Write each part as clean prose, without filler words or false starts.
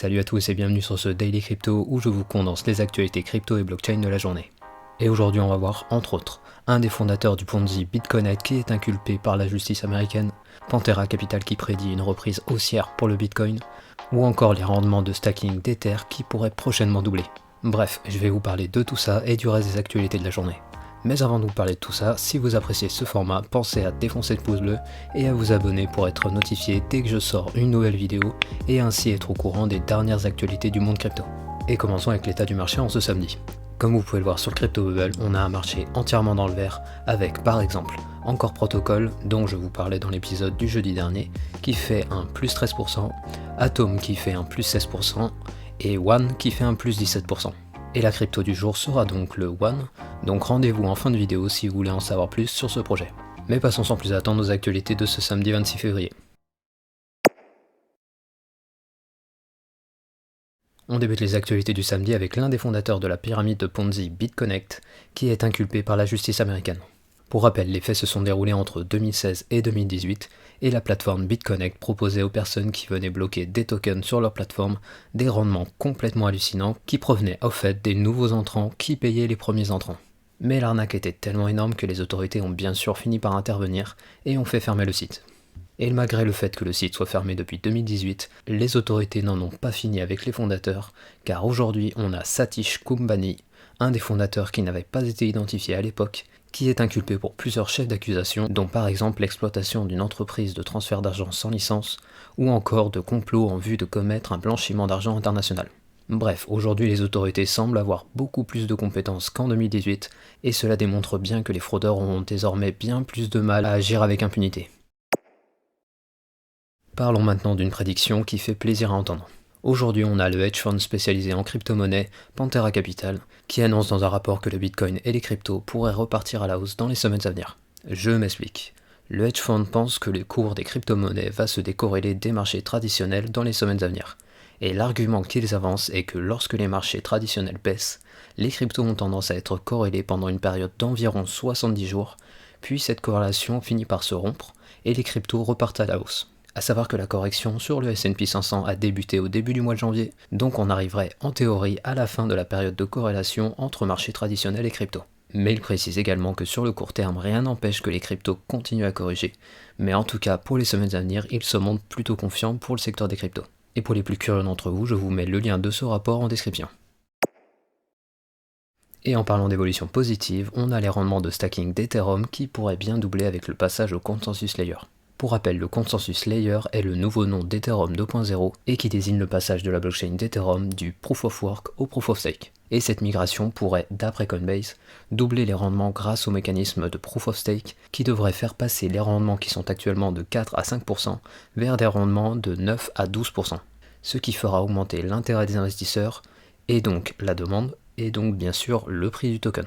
Salut à tous et bienvenue sur ce Daily Crypto où je vous condense les actualités crypto et blockchain de la journée. Et aujourd'hui on va voir, entre autres, un des fondateurs du Ponzi BitConnect qui est inculpé par la justice américaine, Pantera Capital qui prédit une reprise haussière pour le Bitcoin, ou encore les rendements de stacking d'Ether qui pourraient prochainement doubler. Bref, je vais vous parler de tout ça et du reste des actualités de la journée. Mais avant de vous parler de tout ça, si vous appréciez ce format, pensez à défoncer le pouce bleu et à vous abonner pour être notifié dès que je sors une nouvelle vidéo et ainsi être au courant des dernières actualités du monde crypto. Et commençons avec l'état du marché en ce samedi. Comme vous pouvez le voir sur le Crypto Bubble, on a un marché entièrement dans le vert avec par exemple Encore Protocol, dont je vous parlais dans l'épisode du jeudi dernier, qui fait un plus 13%, Atom qui fait un plus 16% et One qui fait un plus 17%. Et la crypto du jour sera donc le One, donc rendez-vous en fin de vidéo si vous voulez en savoir plus sur ce projet. Mais passons sans plus attendre aux actualités de ce samedi 26 février. On débute les actualités du samedi avec l'un des fondateurs de la pyramide de Ponzi BitConnect, qui est inculpé par la justice américaine. Pour rappel, les faits se sont déroulés entre 2016 et 2018, et la plateforme BitConnect proposait aux personnes qui venaient bloquer des tokens sur leur plateforme des rendements complètement hallucinants qui provenaient au fait des nouveaux entrants qui payaient les premiers entrants. Mais l'arnaque était tellement énorme que les autorités ont bien sûr fini par intervenir et ont fait fermer le site. Et malgré le fait que le site soit fermé depuis 2018, les autorités n'en ont pas fini avec les fondateurs, car aujourd'hui on a Satish Kumbhani, un des fondateurs qui n'avait pas été identifié à l'époque, qui est inculpé pour plusieurs chefs d'accusation, dont par exemple l'exploitation d'une entreprise de transfert d'argent sans licence, ou encore de complot en vue de commettre un blanchiment d'argent international. Bref, aujourd'hui les autorités semblent avoir beaucoup plus de compétences qu'en 2018, et cela démontre bien que les fraudeurs auront désormais bien plus de mal à agir avec impunité. Parlons maintenant d'une prédiction qui fait plaisir à entendre. Aujourd'hui, on a le hedge fund spécialisé en crypto-monnaie, Pantera Capital, qui annonce dans un rapport que le Bitcoin et les cryptos pourraient repartir à la hausse dans les semaines à venir. Je m'explique. Le hedge fund pense que le cours des crypto-monnaies va se décorréler des marchés traditionnels dans les semaines à venir. Et l'argument qu'ils avancent est que lorsque les marchés traditionnels baissent, les cryptos ont tendance à être corrélés pendant une période d'environ 70 jours, puis cette corrélation finit par se rompre et les cryptos repartent à la hausse. A savoir que la correction sur le S&P 500 a débuté au début du mois de janvier, donc on arriverait en théorie à la fin de la période de corrélation entre marchés traditionnels et crypto. Mais il précise également que sur le court terme, rien n'empêche que les cryptos continuent à corriger, mais en tout cas pour les semaines à venir, il se montre plutôt confiant pour le secteur des cryptos. Et pour les plus curieux d'entre vous, je vous mets le lien de ce rapport en description. Et en parlant d'évolution positive, on a les rendements de stacking d'Ethereum qui pourraient bien doubler avec le passage au Consensus Layer. Pour rappel, le Consensus Layer est le nouveau nom d'Ethereum 2.0 et qui désigne le passage de la blockchain d'Ethereum du Proof of Work au Proof of Stake. Et cette migration pourrait, d'après Coinbase, doubler les rendements grâce au mécanisme de Proof of Stake qui devrait faire passer les rendements qui sont actuellement de 4 à 5% vers des rendements de 9 à 12%. Ce qui fera augmenter l'intérêt des investisseurs et donc la demande et donc bien sûr le prix du token.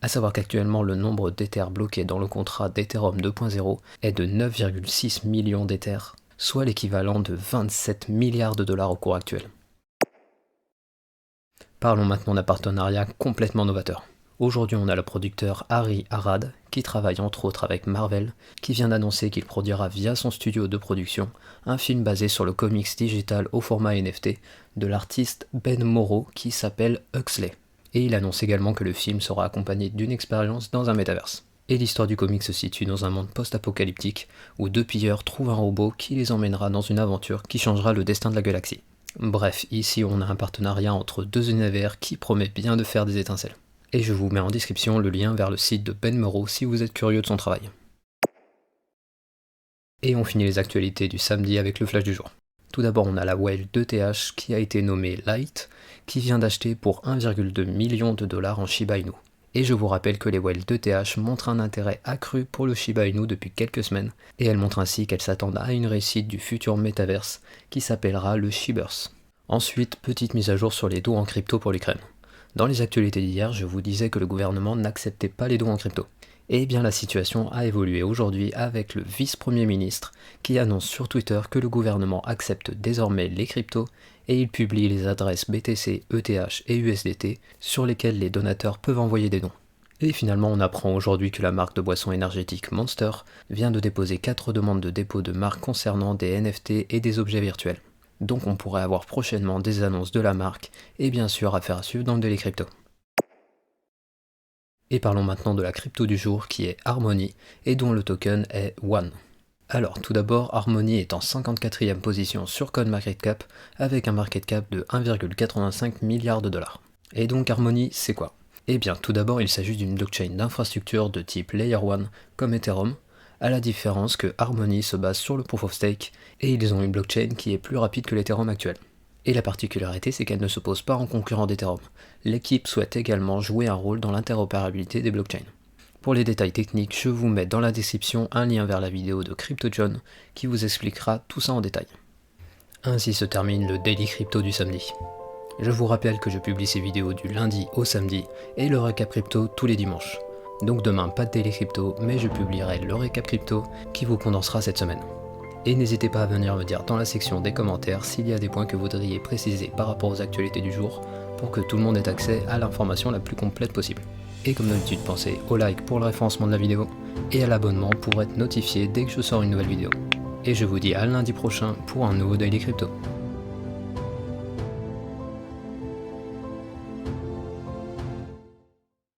A savoir qu'actuellement le nombre d'Ethers bloqués dans le contrat d'Ethereum 2.0 est de 9,6 millions d'Ethers, soit l'équivalent de 27 milliards de dollars au cours actuel. Parlons maintenant d'un partenariat complètement novateur. Aujourd'hui on a le producteur Hari Arad, qui travaille entre autres avec Marvel, qui vient d'annoncer qu'il produira via son studio de production un film basé sur le comics digital au format NFT de l'artiste Ben Morrow qui s'appelle Huxley. Et il annonce également que le film sera accompagné d'une expérience dans un métaverse. Et l'histoire du comic se situe dans un monde post-apocalyptique où deux pilleurs trouvent un robot qui les emmènera dans une aventure qui changera le destin de la galaxie. Bref, ici on a un partenariat entre deux univers qui promet bien de faire des étincelles. Et je vous mets en description le lien vers le site de Ben Morrow si vous êtes curieux de son travail. Et on finit les actualités du samedi avec le flash du jour. Tout d'abord on a la whale d'ETH qui a été nommée Light, qui vient d'acheter pour 1,2 million de dollars en Shiba Inu. Et je vous rappelle que les whales d'ETH montrent un intérêt accru pour le Shiba Inu depuis quelques semaines, et elles montrent ainsi qu'elles s'attendent à une réussite du futur métaverse qui s'appellera le Shiberse. Ensuite, petite mise à jour sur les dons en crypto pour l'Ukraine. Dans les actualités d'hier, je vous disais que le gouvernement n'acceptait pas les dons en crypto. Et bien la situation a évolué aujourd'hui avec le vice-premier ministre qui annonce sur Twitter que le gouvernement accepte désormais les cryptos et il publie les adresses BTC, ETH et USDT sur lesquelles les donateurs peuvent envoyer des dons. Et finalement on apprend aujourd'hui que la marque de boissons énergétiques Monster vient de déposer 4 demandes de dépôt de marque concernant des NFT et des objets virtuels. donc on pourrait avoir prochainement des annonces de la marque, et bien sûr affaire à suivre dans le Daily Crypto. Et parlons maintenant de la crypto du jour qui est Harmony, et dont le token est One. Alors tout d'abord, Harmony est en 54e position sur CoinMarketCap, avec un market cap de 1,85 milliard de dollars. Et donc Harmony, c'est quoi? Eh bien tout d'abord, il s'agit d'une blockchain d'infrastructure de type Layer 1 comme Ethereum, à la différence que Harmony se base sur le Proof of Stake, et ils ont une blockchain qui est plus rapide que l'Ethereum actuel. Et la particularité, c'est qu'elle ne se pose pas en concurrent d'Ethereum. L'équipe souhaite également jouer un rôle dans l'interopérabilité des blockchains. Pour les détails techniques, je vous mets dans la description un lien vers la vidéo de CryptoJohn qui vous expliquera tout ça en détail. Ainsi se termine le Daily Crypto du samedi. Je vous rappelle que je publie ces vidéos du lundi au samedi et le récap crypto tous les dimanches. Donc demain pas de Daily Crypto, mais je publierai le récap crypto qui vous condensera cette semaine. Et n'hésitez pas à venir me dire dans la section des commentaires s'il y a des points que vous voudriez préciser par rapport aux actualités du jour pour que tout le monde ait accès à l'information la plus complète possible. Et comme d'habitude, pensez au like pour le référencement de la vidéo et à l'abonnement pour être notifié dès que je sors une nouvelle vidéo. Et je vous dis à lundi prochain pour un nouveau Daily Crypto.